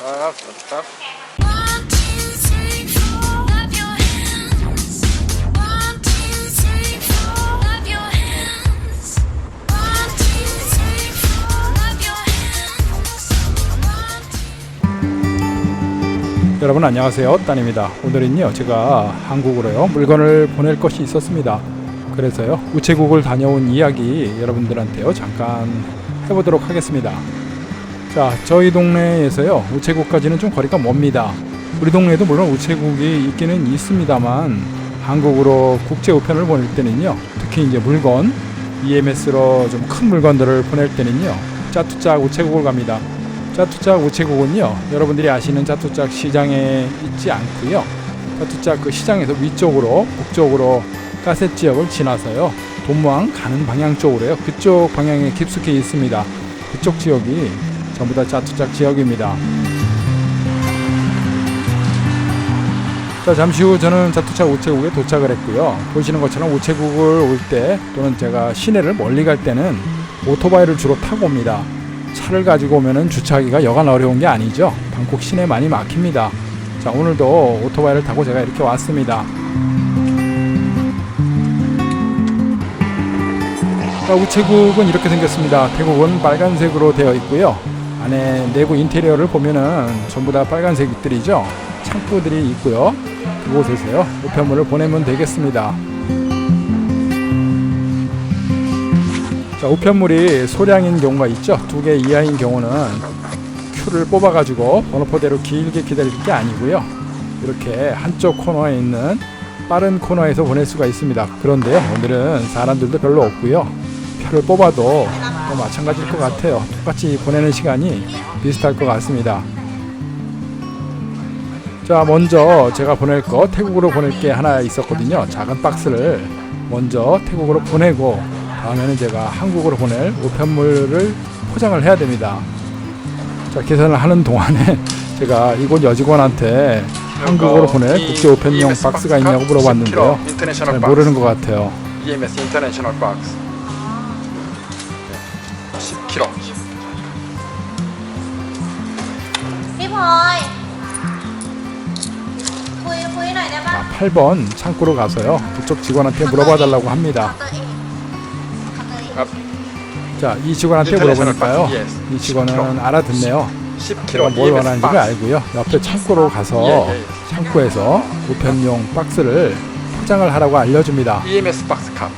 stop. 여러분 안녕하세요, 딴입니다. 오늘은요 제가 한국으로요 물건을 보낼 것이 있었습니다. 그래서요 우체국을 다녀온 이야기 여러분들한테요 잠깐 해보도록 하겠습니다. 자, 저희 동네에서요 우체국까지는 좀 거리가 멉니다. 우리 동네에도 물론 우체국이 있기는 있습니다만 한국으로 국제 우편을 보낼 때는요, 특히 이제 물건 EMS로 좀 큰 물건들을 보낼 때는요 짜투짝 우체국을 갑니다. 짜투짝 우체국은요 여러분들이 아시는 짜투짝 시장에 있지 않고요, 짜투짝 그 시장에서 위쪽으로 북쪽으로 가셋 지역을 지나서요 돈무항 가는 방향 쪽으로요 그쪽 방향에 깊숙이 있습니다. 그쪽 지역이 전부 다 짜투짝 지역입니다. 자, 잠시 후 저는 짜투짝 우체국에 도착을 했고요. 보시는 것처럼 우체국을 올 때 또는 제가 시내를 멀리 갈 때는 오토바이를 주로 타고 옵니다. 차를 가지고 오면은 주차하기가 여간 어려운 게 아니죠. 방콕 시내 많이 막힙니다. 자, 오늘도 오토바이를 타고 제가 이렇게 왔습니다. 자, 우체국은 이렇게 생겼습니다. 태국은 빨간색으로 되어 있고요. 안에 내부 인테리어를 보면은 전부 다 빨간색들이죠. 창구들이 있고요. 그곳에서요 우편물을 보내면 되겠습니다. 자, 우편물이 소량인 경우가 있죠. 2개 이하인 경우는 큐를 뽑아가지고 번호표대로 길게 기다릴 게 아니고요, 이렇게 한쪽 코너에 있는 빠른 코너에서 보낼 수가 있습니다. 그런데요 오늘은 사람들도 별로 없고요, 표를 뽑아도 또 마찬가지일 것 같아요. 똑같이 보내는 시간이 비슷할 것 같습니다. 자, 먼저 제가 보낼 거, 태국으로 보낼 게 하나 있었거든요. 작은 박스를 먼저 태국으로 보내고 다음에는 제가 한국으로 보낼 우편물을 포장을 해야 됩니다. 자, 계산을 하는 동안에 제가 이곳 여직원한테 한국으로 보낼 국제 우편용 박스가 있냐고 물어봤는데요, 잘 모르는 것 같아요. EMS 인터내셔널 박스 10kg. 자, 8번 창구로 가서요 그쪽 직원한테 물어봐달라고 합니다. 자, 이 직원한테 물어보니까요 이 직원은 알아듣네요. 10kg. 뭘 원하는지를 알고요 옆에 창구로 가서 창구에서 우편용 박스를 포장을 하라고 알려줍니다. EMS 박스 컵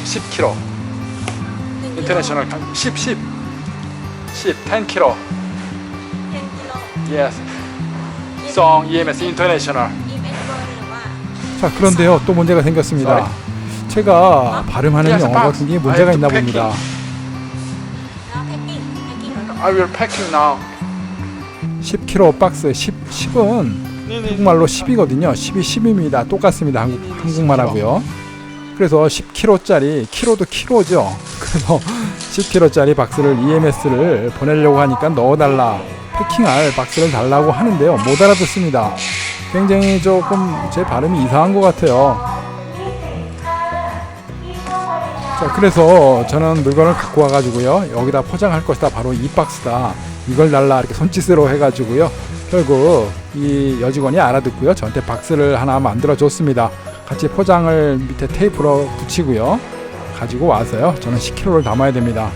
10kg. 인터내셔널 컵 10 10kg. Yes. 송 EMS 인터내셔널. 자, 그런데요 또 문제가 생겼습니다. 제가 발음하는 영어가 굉장히 문제가 있나 봅니다. I will pack you now. 10kg 박스 10은 한국말로 10이거든요. 10이 10입니다. 똑같습니다. 한국말하고요. 그래서 10kg짜리, 키로도 키로죠. 그래서 10kg짜리 박스를 EMS를 보내려고 하니까 넣어달라, 패킹할 박스를 달라고 하는데요 못 알아듣습니다. 굉장히 조금 제 발음이 이상한 것 같아요. 자, 그래서 저는 물건을 갖고 와가지고요 여기다 포장할 것이다, 바로 이 박스다, 이걸 달라 이렇게 손짓으로 해가지고요 결국 이 여직원이 알아듣고요 저한테 박스를 하나 만들어 줬습니다. 같이 포장을 밑에 테이프로 붙이고요 가지고 와서요 저는 10kg를 담아야 됩니다.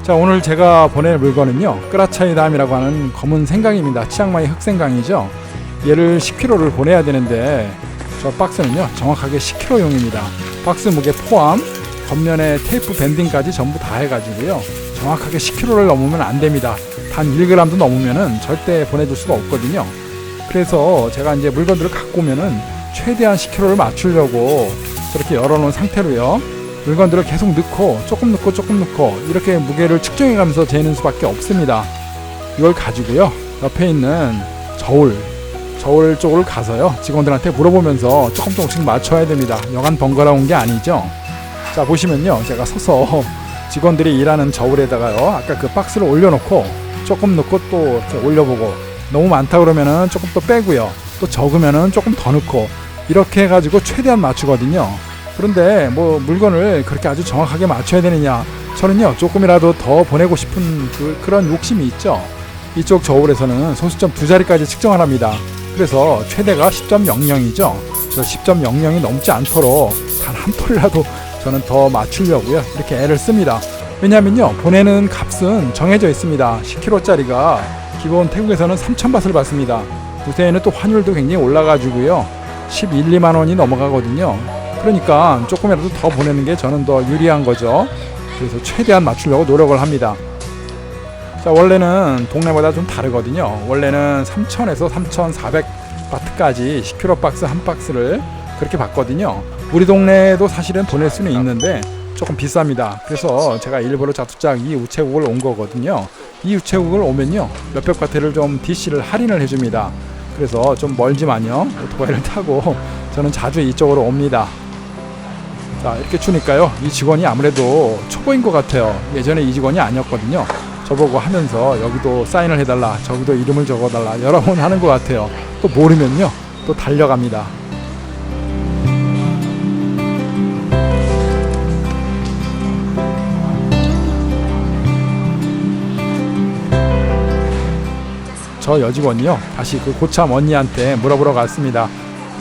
자, 오늘 제가 보낼 물건은요 끄라차이담이라고 하는 검은 생강입니다. 치앙마이 흑생강이죠. 얘를 10kg를 보내야 되는데 저 박스는요 정확하게 10kg용입니다. 박스 무게 포함 겉면에 테이프 밴딩까지 전부 다 해가지고요 정확하게 10kg를 넘으면 안 됩니다. 단 1g도 넘으면은 절대 보내줄 수가 없거든요. 그래서 제가 이제 물건들을 갖고 오면은 최대한 10kg를 맞추려고 저렇게 열어놓은 상태로요 물건들을 계속 넣고 조금 넣고 이렇게 무게를 측정해가면서 재는 수밖에 없습니다. 이걸 가지고요 옆에 있는 저울 쪽을 가서요 직원들한테 물어보면서 조금씩 맞춰야 됩니다. 여간 번거로운 게 아니죠. 자, 보시면요 제가 서서 직원들이 일하는 저울에다가요 아까 그 박스를 올려놓고 조금 넣고 또 이렇게 올려보고, 너무 많다 그러면은 조금 또 빼고요, 또 적으면은 조금 더 넣고, 이렇게 해가지고 최대한 맞추거든요. 그런데 뭐 물건을 그렇게 아주 정확하게 맞춰야 되느냐, 저는요 조금이라도 더 보내고 싶은 그런 욕심이 있죠. 이쪽 저울에서는 소수점 두 자리까지 측정을 합니다. 그래서 최대가 10.00이죠. 저 10.00이 넘지 않도록 단 한 톨이라도 저는 더 맞추려고요. 이렇게 애를 씁니다. 왜냐면요, 보내는 값은 정해져 있습니다. 10kg짜리가 기본 태국에서는 3,000바트를 받습니다. 요새는 또 환율도 굉장히 올라가지고요, 11, 2만 원이 넘어가거든요. 그러니까 조금이라도 더 보내는 게 저는 더 유리한 거죠. 그래서 최대한 맞추려고 노력을 합니다. 자, 원래는 동네마다 좀 다르거든요. 원래는 3,000에서 3,400바트까지 10kg 박스 한 박스를 그렇게 받거든요. 우리 동네에도 사실은 보낼 수는 있는데 조금 비쌉니다. 그래서 제가 일부러 자투짝 이 우체국을 온 거거든요. 이 우체국을 오면요, 몇백 바트를 좀 DC를 할인을 해줍니다. 그래서 좀 멀지만요, 오토바이를 타고 저는 자주 이쪽으로 옵니다. 자, 이렇게 주니까요, 이 직원이 아무래도 초보인 것 같아요. 예전에 이 직원이 아니었거든요. 저보고 하면서 여기도 사인을 해달라, 저기도 이름을 적어달라 여러 번 하는 것 같아요. 또 모르면요, 또 달려갑니다. 저 여직원이요, 다시 그 고참 언니한테 물어보러 갔습니다.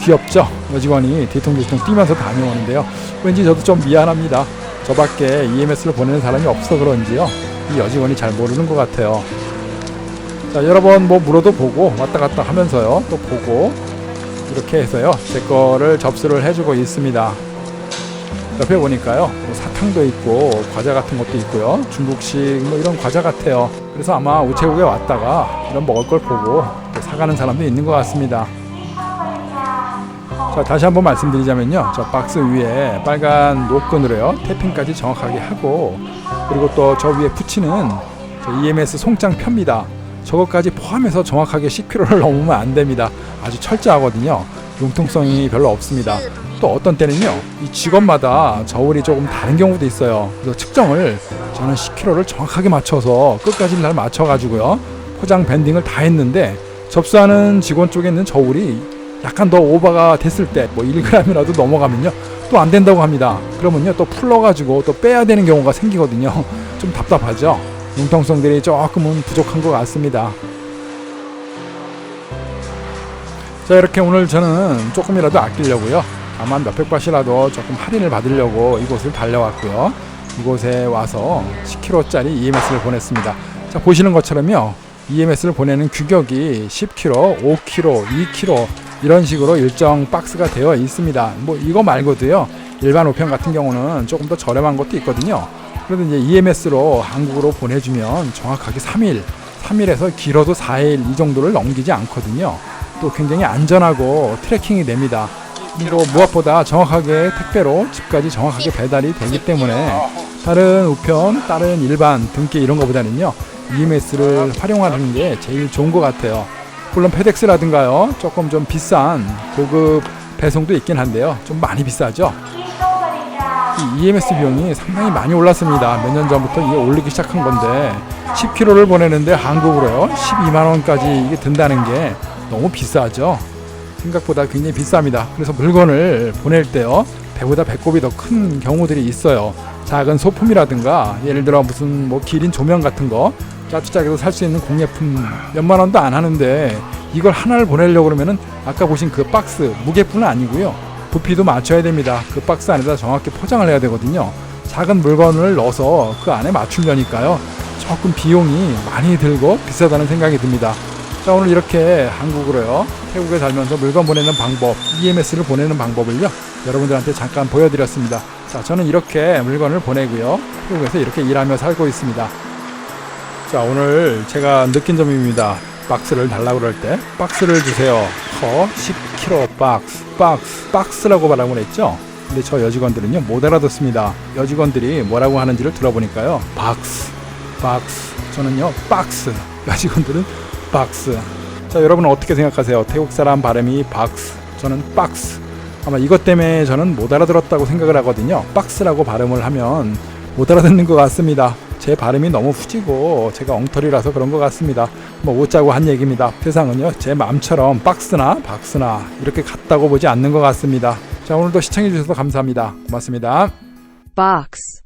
귀엽죠? 여직원이 뒤통뒤통 뛰면서 다녀오는데요. 왠지 저도 좀 미안합니다. 저밖에 EMS를 보내는 사람이 없어 그런지요, 이 여직원이 잘 모르는 것 같아요. 자, 여러 번 뭐 물어도 보고 왔다 갔다 하면서요, 또 보고 이렇게 해서요, 제 거를 접수를 해주고 있습니다. 옆에 보니까요, 뭐 사탕도 있고 과자 같은 것도 있고요, 중국식 뭐 이런 과자 같아요. 그래서 아마 우체국에 왔다가 이런 먹을 걸 보고 또 사가는 사람도 있는 것 같습니다. 자, 다시 한번 말씀드리자면요, 저 박스 위에 빨간 노끈으로요, 태핑까지 정확하게 하고, 그리고 또 저 위에 붙이는 저 EMS 송장 펴입니다. 저것까지 포함해서 정확하게 10kg를 넘으면 안 됩니다. 아주 철저하거든요. 융통성이 별로 없습니다. 또 어떤 때는요, 이 직원마다 저울이 조금 다른 경우도 있어요. 그래서 측정을 저는 10kg를 정확하게 맞춰서 끝까지 날 맞춰가지고요, 포장 밴딩을 다 했는데, 접수하는 직원 쪽에 있는 저울이 약간 더 오버가 됐을 때, 뭐 1g이라도 넘어가면요, 또 안 된다고 합니다. 그러면요, 또 풀러가지고 또 빼야 되는 경우가 생기거든요. 좀 답답하죠. 융통성들이 조금은 부족한 것 같습니다. 자, 이렇게 오늘 저는 조금이라도 아끼려고요, 다만 몇백 바트라도 조금 할인을 받으려고 이곳을 달려왔고요, 이곳에 와서 10kg짜리 EMS를 보냈습니다. 자, 보시는 것처럼요, EMS를 보내는 규격이 10kg, 5kg, 2kg 이런 식으로 일정 박스가 되어 있습니다. 뭐 이거 말고도요, 일반 우편 같은 경우는 조금 더 저렴한 것도 있거든요. 그래도 이제 EMS로 한국으로 보내주면 정확하게 3일에서 길어도 4일 이 정도를 넘기지 않거든요. 또 굉장히 안전하고 트래킹이 됩니다. 그리고 무엇보다 정확하게 택배로 집까지 정확하게 배달이 되기 때문에 다른 우편, 다른 일반 등기 이런 거보다는요, EMS를 활용하는 게 제일 좋은 것 같아요. 물론 페덱스라든가요, 조금 좀 비싼 고급 배송도 있긴 한데요, 좀 많이 비싸죠. 이 EMS 비용이 상당히 많이 올랐습니다. 몇 년 전부터 이게 올리기 시작한 건데, 10kg를 보내는데 한국으로요, 12만원까지 이게 든다는 게 너무 비싸죠. 생각보다 굉장히 비쌉니다. 그래서 물건을 보낼 때요, 배보다 배꼽이 더 큰 경우들이 있어요. 작은 소품이라든가, 예를 들어 무슨 뭐 기린 조명 같은 거 짜투짝에서 살 수 있는 공예품 몇만 원도 안 하는데, 이걸 하나를 보내려고 그러면은 아까 보신 그 박스 무게뿐은 아니고요, 부피도 맞춰야 됩니다. 그 박스 안에다 정확히 포장을 해야 되거든요. 작은 물건을 넣어서 그 안에 맞추려니까요, 조금 비용이 많이 들고 비싸다는 생각이 듭니다. 자, 오늘 이렇게 한국으로요, 태국에 살면서 물건 보내는 방법, EMS를 보내는 방법을요, 여러분들한테 잠깐 보여드렸습니다. 자, 저는 이렇게 물건을 보내고요, 태국에서 이렇게 일하며 살고 있습니다. 자, 오늘 제가 느낀 점입니다. 박스를 달라고 그럴 때 박스를 주세요. 10kg 박스라고 말하곤 했죠. 근데 저 여직원들은요, 못 알아듣습니다. 여직원들이 뭐라고 하는지를 들어보니까요, 박스, 저는요 박스, 여직원들은 박스. 자, 여러분은 어떻게 생각하세요? 태국 사람 발음이 박스, 저는 박스. 아마 이것 때문에 저는 못 알아들었다고 생각을 하거든요. 박스라고 발음을 하면 못 알아듣는 것 같습니다. 제 발음이 너무 후지고 제가 엉터리라서 그런 것 같습니다. 뭐 웃자고 한 얘기입니다. 세상은요, 제 마음처럼 박스나 박스나 이렇게 같다고 보지 않는 것 같습니다. 자, 오늘도 시청해 주셔서 감사합니다. 고맙습니다. box.